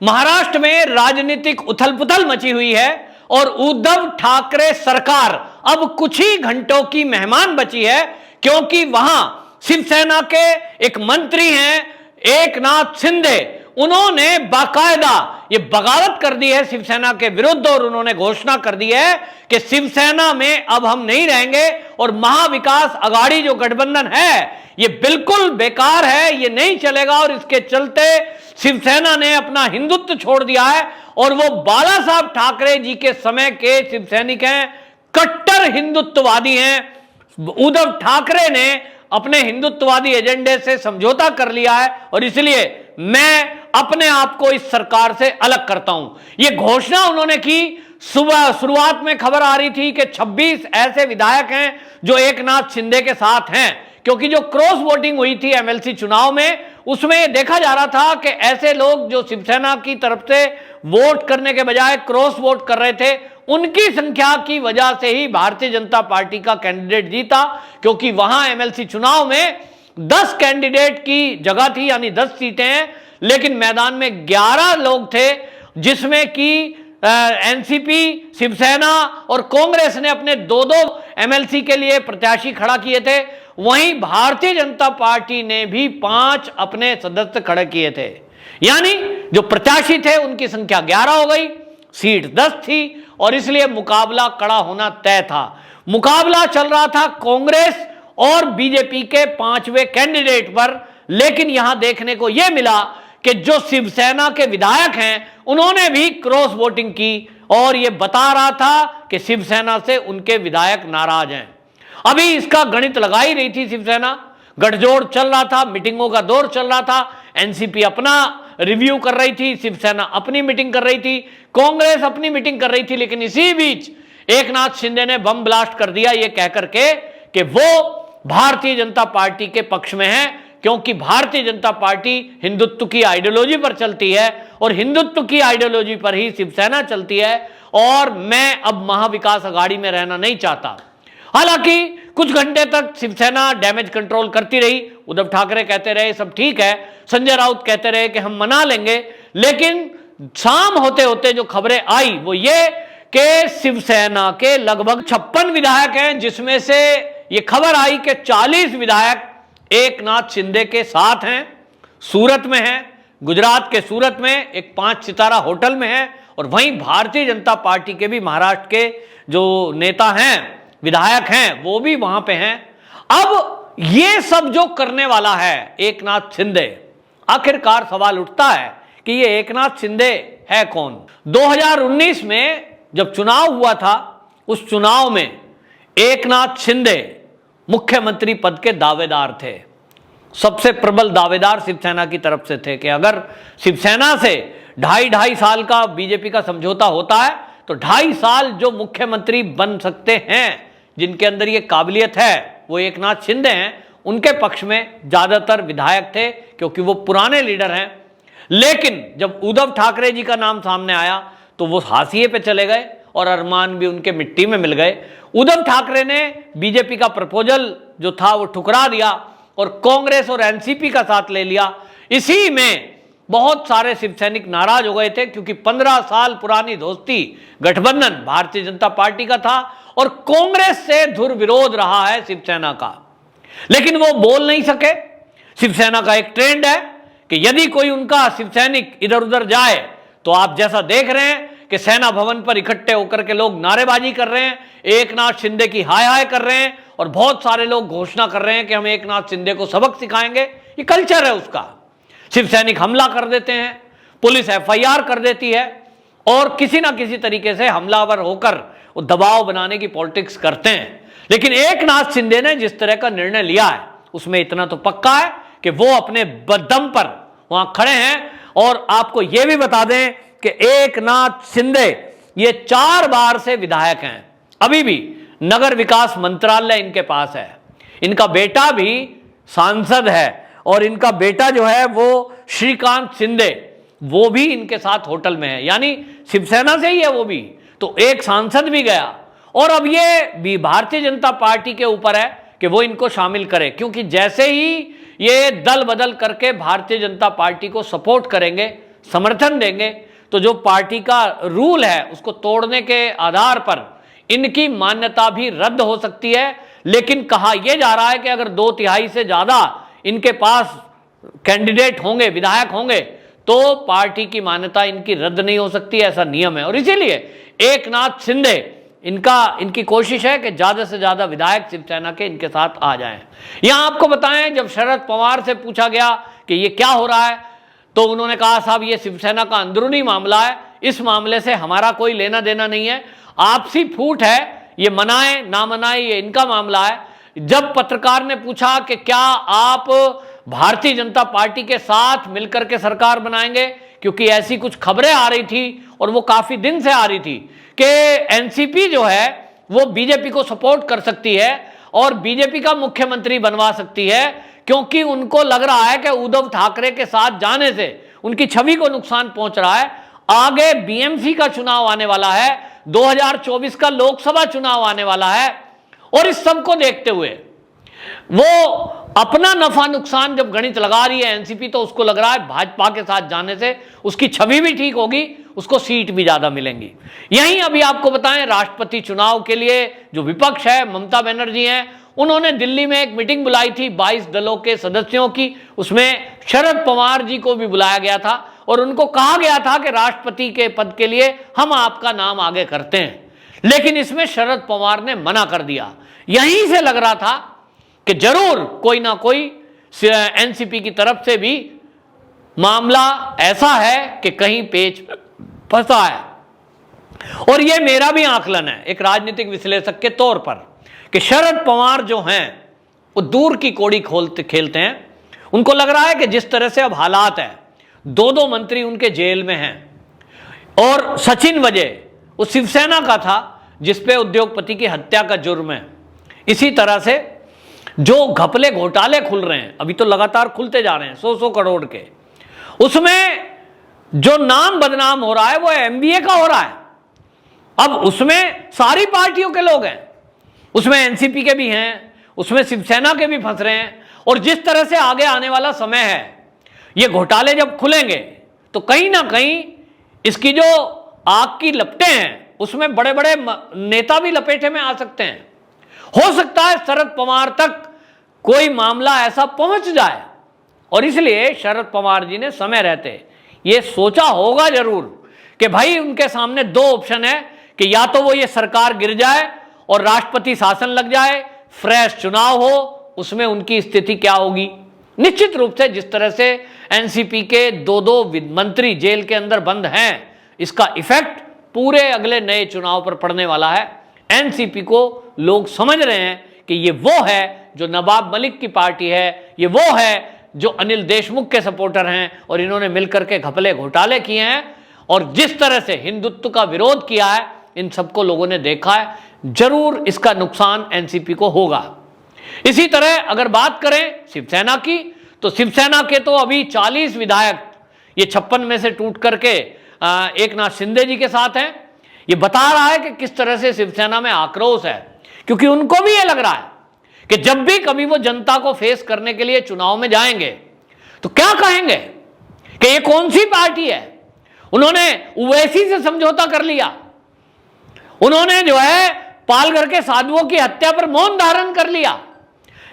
महाराष्ट्र में राजनीतिक उथल पुथल मची हुई है और उद्धव ठाकरे सरकार अब कुछ ही घंटों की मेहमान बची है, क्योंकि वहां शिवसेना के एक मंत्री हैं एकनाथ शिंदे, उन्होंने बाकायदा ये बगावत कर दी है शिवसेना के विरुद्ध और उन्होंने घोषणा कर दी है कि शिवसेना में अब हम नहीं रहेंगे और महाविकास अघाड़ी जो गठबंधन है ये बिल्कुल बेकार है, ये नहीं चलेगा। और इसके चलते शिवसेना ने अपना हिंदुत्व छोड़ दिया है और वो बाला साहब ठाकरे जी के समय के शिवसैनिक हैं, कट्टर हिंदुत्ववादी हैं। उद्धव ठाकरे ने अपने हिंदुत्ववादी एजेंडे से समझौता कर लिया है और इसलिए मैं अपने आप को इस सरकार से अलग करता हूं। यह घोषणा उन्होंने की। सुबह शुरुआत में खबर आ रही थी कि 26 ऐसे विधायक हैं जो एकनाथ शिंदे के साथ हैं, क्योंकि जो क्रॉस वोटिंग हुई थी एमएलसी चुनाव में उसमें देखा जा रहा था कि ऐसे लोग जो शिवसेना की तरफ से वोट करने के बजाय क्रॉस वोट कर रहे थे, उनकी संख्या की वजह से ही भारतीय जनता पार्टी का कैंडिडेट जीता, क्योंकि वहां एमएलसी चुनाव में 10 कैंडिडेट की जगह थी, यानी 10 सीटें हैं, लेकिन मैदान में 11 लोग थे, जिसमें कि एनसीपी, शिवसेना और कांग्रेस ने अपने 2-2 एमएलसी के लिए प्रत्याशी खड़ा किए थे। वहीं भारतीय जनता पार्टी ने भी 5 अपने सदस्य खड़े किए थे, यानी जो प्रत्याशी थे उनकी संख्या 11 हो गई, सीट 10 थी और इसलिए मुकाबला कड़ा होना तय था। मुकाबला चल रहा था कांग्रेस और बीजेपी के 5वें कैंडिडेट पर, लेकिन यहां देखने को यह मिला कि जो शिवसेना के विधायक हैं उन्होंने भी क्रॉस वोटिंग की और यह बता रहा था कि शिवसेना से उनके विधायक नाराज हैं। अभी इसका गणित लगा ही रही थी शिवसेना, गठजोड़ चल रहा था, मीटिंगों का दौर चल रहा था, एनसीपी अपना रिव्यू कर रही थी, शिवसेना अपनी मीटिंग कर रही थी, कांग्रेस अपनी मीटिंग कर रही थी, लेकिन इसी बीच एकनाथ शिंदे ने बम ब्लास्ट कर दिया ये कहकर के कि वो भारतीय जनता पार्टी के पक्ष में है, क्योंकि भारतीय जनता पार्टी हिंदुत्व की आइडियोलॉजी पर चलती है और हिंदुत्व की आइडियोलॉजी पर ही शिवसेना चलती है और मैं अब महाविकास अघाड़ी में रहना नहीं चाहता। हालांकि कुछ घंटे तक शिवसेना डैमेज कंट्रोल करती रही, उद्धव ठाकरे कहते रहे सब ठीक है, संजय राउत कहते रहे कि हम मना लेंगे, लेकिन शाम होते होते जो खबरें आई वो ये कि शिवसेना के लगभग 56 विधायक हैं, जिसमें से ये खबर आई कि 40 विधायक एकनाथ शिंदे के साथ हैं, सूरत में हैं, गुजरात के सूरत में एक 5 सितारा होटल में है और वहीं भारतीय जनता पार्टी के भी महाराष्ट्र के जो नेता हैं, विधायक हैं, वो भी वहां पे हैं। अब ये सब जो करने वाला है एकनाथ शिंदे, आखिरकार सवाल उठता है कि ये एकनाथ शिंदे है कौन। 2019 में जब चुनाव हुआ था, उस चुनाव में एकनाथ शिंदे मुख्यमंत्री पद के दावेदार थे, सबसे प्रबल दावेदार शिवसेना की तरफ से थे कि अगर शिवसेना से 2.5 साल का बीजेपी का समझौता होता है तो 2.5 साल जो मुख्यमंत्री बन सकते हैं, जिनके अंदर ये काबिलियत है, वो एकनाथ शिंदे हैं। उनके पक्ष में ज्यादातर विधायक थे क्योंकि वो पुराने लीडर हैं, लेकिन जब उद्धव ठाकरे जी का नाम सामने आया तो वो हाशिए पे चले गए और अरमान भी उनके मिट्टी में मिल गए। उद्धव ठाकरे ने बीजेपी का प्रपोजल जो था वो ठुकरा दिया और कांग्रेस और एनसीपी का साथ ले लिया। इसी में बहुत सारे शिवसैनिक नाराज हो गए थे, क्योंकि 15 साल पुरानी दोस्ती गठबंधन भारतीय जनता पार्टी का था और कांग्रेस से धुर विरोध रहा है शिवसेना का, लेकिन वो बोल नहीं सके। शिवसेना का एक ट्रेंड है कि यदि कोई उनका शिवसैनिक इधर उधर जाए तो आप जैसा देख रहे हैं कि सेना भवन पर इकट्ठे होकर के लोग नारेबाजी कर रहे हैं, एकनाथ शिंदे की हाय हाय कर रहे हैं और बहुत सारे लोग घोषणा कर रहे हैं कि हम एकनाथ शिंदे को सबक सिखाएंगे। ये कल्चर है उसका। शिवसैनिक हमला कर देते हैं, पुलिस एफआईआर कर देती है और किसी ना किसी तरीके से हमलावर होकर वो दबाव बनाने की पॉलिटिक्स करते हैं। लेकिन एकनाथ शिंदे ने जिस तरह का निर्णय लिया है उसमें इतना तो पक्का है कि वो अपने दम पर वहां खड़े हैं। और आपको यह भी बता दें कि एकनाथ शिंदे ये 4 बार से विधायक हैं, अभी भी नगर विकास मंत्रालय इनके पास है, इनका बेटा भी सांसद है और इनका बेटा जो है वो श्रीकांत शिंदे, वो भी इनके साथ होटल में है, यानी शिवसेना से ही है वो भी, तो एक सांसद भी गया। और अब ये भी भारतीय जनता पार्टी के ऊपर है कि वो इनको शामिल करे, क्योंकि जैसे ही ये दल बदल करके भारतीय जनता पार्टी को सपोर्ट करेंगे समर्थन देंगे तो जो पार्टी का रूल है उसको तोड़ने के आधार पर इनकी मान्यता भी रद्द हो सकती है। लेकिन कहा यह जा रहा है कि अगर 2/3 से ज्यादा इनके पास कैंडिडेट होंगे, विधायक होंगे, तो पार्टी की मान्यता इनकी रद्द नहीं हो सकती, ऐसा नियम है। और इसीलिए एकनाथ शिंदे इनकी कोशिश है कि ज्यादा से ज्यादा विधायक शिवसेना के इनके साथ आ जाएं। यहां आपको बताएं, जब शरद पवार से पूछा गया कि ये क्या हो रहा है, तो उन्होंने कहा साहब ये शिवसेना का अंदरूनी मामला है, इस मामले से हमारा कोई लेना देना नहीं है, आपसी फूट है, ये मनाए ना मनाए ये इनका मामला है। जब पत्रकार ने पूछा कि क्या आप भारतीय जनता पार्टी के साथ मिलकर के सरकार बनाएंगे, क्योंकि ऐसी कुछ खबरें आ रही थी और वो काफी दिन से आ रही थी कि एनसीपी जो है वो बीजेपी को सपोर्ट कर सकती है और बीजेपी का मुख्यमंत्री बनवा सकती है, क्योंकि उनको लग रहा है कि उद्धव ठाकरे के साथ जाने से उनकी छवि को नुकसान पहुंच रहा है। आगे बीएमसी का चुनाव आने वाला है, 2024 का लोकसभा चुनाव आने वाला है, और इस सब को देखते हुए वो अपना नफा नुकसान जब गणित लगा रही है एनसीपी, तो उसको लग रहा है भाजपा के साथ जाने से उसकी छवि भी ठीक होगी, उसको सीट भी ज्यादा मिलेंगी। यहीं अभी आपको बताएं, राष्ट्रपति चुनाव के लिए जो विपक्ष है, ममता बनर्जी हैं, उन्होंने दिल्ली में एक मीटिंग बुलाई थी 22 दलों के सदस्यों की, उसमें शरद पवार जी को भी बुलाया गया था और उनको कहा गया था कि राष्ट्रपति के पद के लिए हम आपका नाम आगे करते हैं, लेकिन इसमें शरद पवार ने मना कर दिया। यहीं से लग रहा था कि जरूर कोई ना कोई एनसीपी की तरफ से भी मामला ऐसा है कि कहीं पेच फंसा है। और यह मेरा भी आकलन है एक राजनीतिक विश्लेषक के तौर पर कि शरद पवार जो हैं वो दूर की कौड़ी खेलते हैं। उनको लग रहा है कि जिस तरह से अब हालात है, 2 मंत्री उनके जेल में हैं, और सचिन वजह वो शिवसेना का था जिसपे उद्योगपति की हत्या का जुर्म है। इसी तरह से जो घपले घोटाले खुल रहे हैं, अभी तो लगातार खुलते जा रहे हैं 100 करोड़ के, उसमें जो नाम बदनाम हो रहा है वो एमबीए का हो रहा है। अब उसमें सारी पार्टियों के लोग हैं, उसमें एनसीपी के भी हैं, उसमें शिवसेना के भी फंस रहे हैं। और जिस तरह से आगे आने वाला समय है, ये घोटाले जब खुलेंगे तो कहीं ना कहीं इसकी जो आग की लपटें हैं उसमें बड़े बड़े नेता भी लपेटे में आ सकते हैं। हो सकता है शरद पवार तक कोई मामला ऐसा पहुंच जाए, और इसलिए शरद पवार जी ने समय रहते ये सोचा होगा जरूर कि भाई उनके सामने 2 ऑप्शन है कि या तो वो ये सरकार गिर जाए और राष्ट्रपति शासन लग जाए, फ्रेश चुनाव हो, उसमें उनकी स्थिति क्या होगी। निश्चित रूप से जिस तरह से एनसीपी के 2 मंत्री जेल के अंदर बंद हैं, इसका इफेक्ट पूरे अगले नए चुनाव पर पड़ने वाला है। एनसीपी को लोग समझ रहे हैं कि ये वो है जो नवाब मलिक की पार्टी है, ये वो है जो अनिल देशमुख के सपोर्टर हैं, और इन्होंने मिलकर के घपले घोटाले किए हैं और जिस तरह से हिंदुत्व का विरोध किया है, इन सबको लोगों ने देखा है। जरूर इसका नुकसान एनसीपी को होगा। इसी तरह अगर बात करें शिवसेना की, तो शिवसेना के तो अभी 40 विधायक ये 56 में से टूट करके एकनाथ शिंदे जी के साथ हैं। ये बता रहा है कि किस तरह से शिवसेना में आक्रोश है, क्योंकि उनको भी ये लग रहा है कि जब भी कभी वो जनता को फेस करने के लिए चुनाव में जाएंगे तो क्या कहेंगे कि ये कौन सी पार्टी है। उन्होंने ओवैसी से समझौता कर लिया, उन्होंने जो है पालघर के साधुओं की हत्या पर मौन धारण कर लिया।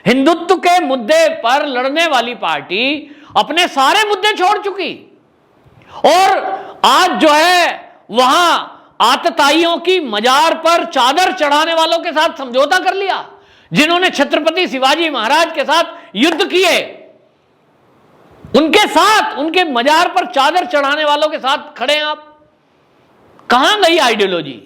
हिंदुत्व के मुद्दे पर लड़ने वाली पार्टी अपने सारे मुद्दे छोड़ चुकी, और आज जो है वहां आतताइयों की मजार पर चादर चढ़ाने वालों के साथ समझौता कर लिया, जिन्होंने छत्रपति शिवाजी महाराज के साथ युद्ध किए, उनके साथ, उनके मजार पर चादर चढ़ाने वालों के साथ खड़े हैं आप। कहां गई आइडियोलॉजी।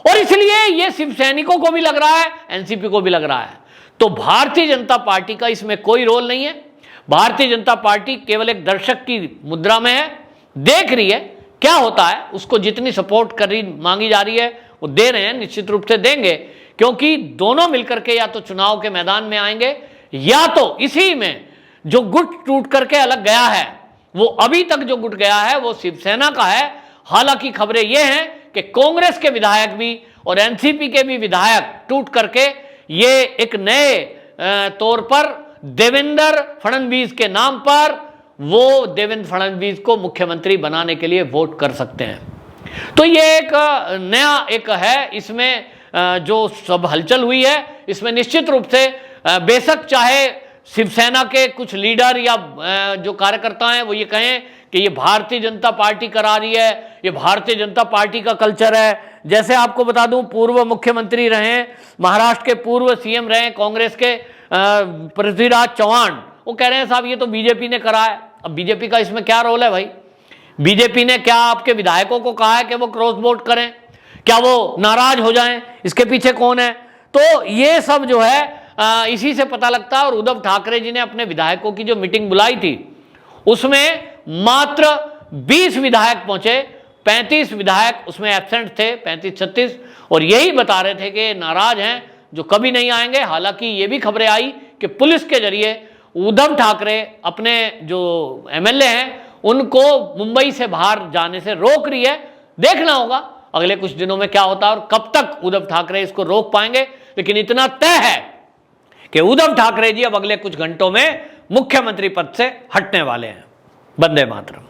और इसलिए यह शिवसैनिकों को भी लग रहा है, एनसीपी को भी लग रहा है। तो भारतीय जनता पार्टी का इसमें कोई रोल नहीं है। भारतीय जनता पार्टी केवल एक दर्शक की मुद्रा में है, देख रही है क्या होता है। उसको जितनी सपोर्ट कर रही मांगी जा रही है वो दे रहे हैं, निश्चित रूप से देंगे, क्योंकि दोनों मिलकर के या तो चुनाव के मैदान में आएंगे या तो इसी में जो गुट टूट करके अलग गया है, वो अभी तक जो गुट गया है वो शिवसेना का है। हालांकि खबरें ये हैं कि कांग्रेस के विधायक भी और एनसीपी के भी विधायक टूट करके ये एक नए तौर पर देवेंद्र फडणवीस के नाम पर वो देवेंद्र फडणवीस को मुख्यमंत्री बनाने के लिए वोट कर सकते हैं। तो ये एक नया एक है, इसमें जो सब हलचल हुई है, इसमें निश्चित रूप से बेशक चाहे शिवसेना के कुछ लीडर या जो कार्यकर्ता हैं वो ये कहें कि ये भारतीय जनता पार्टी करा रही है, ये भारतीय जनता पार्टी का कल्चर है। जैसे आपको बता दूं, पूर्व मुख्यमंत्री रहे, महाराष्ट्र के पूर्व सीएम रहे कांग्रेस के पृथ्वीराज चौहान, वो कह रहे हैं साहब ये तो बीजेपी ने करा है। अब बीजेपी का इसमें क्या रोल है भाई? बीजेपी ने क्या आपके विधायकों को कहा है कि वो क्रॉस वोट करें? क्या वो नाराज हो जाएं? इसके पीछे कौन है? तो ये सब जो है इसी से पता लगता है। और उद्धव ठाकरे जी ने अपने विधायकों की जो मीटिंग बुलाई थी उसमें मात्र 20 विधायक पहुंचे, 35 विधायक उसमें एब्सेंट थे, 35-36, और यही बता रहे थे कि नाराज हैं, जो कभी नहीं आएंगे। हालांकि ये भी खबरें आई कि पुलिस के जरिए उद्धव ठाकरे अपने जो एमएलए हैं उनको मुंबई से बाहर जाने से रोक रही है। देखना होगा अगले कुछ दिनों में क्या होता है और कब तक उद्धव ठाकरे इसको रोक पाएंगे। लेकिन इतना तय है कि उद्धव ठाकरे जी अब अगले कुछ घंटों में मुख्यमंत्री पद से हटने वाले हैं। वंदे मातरम।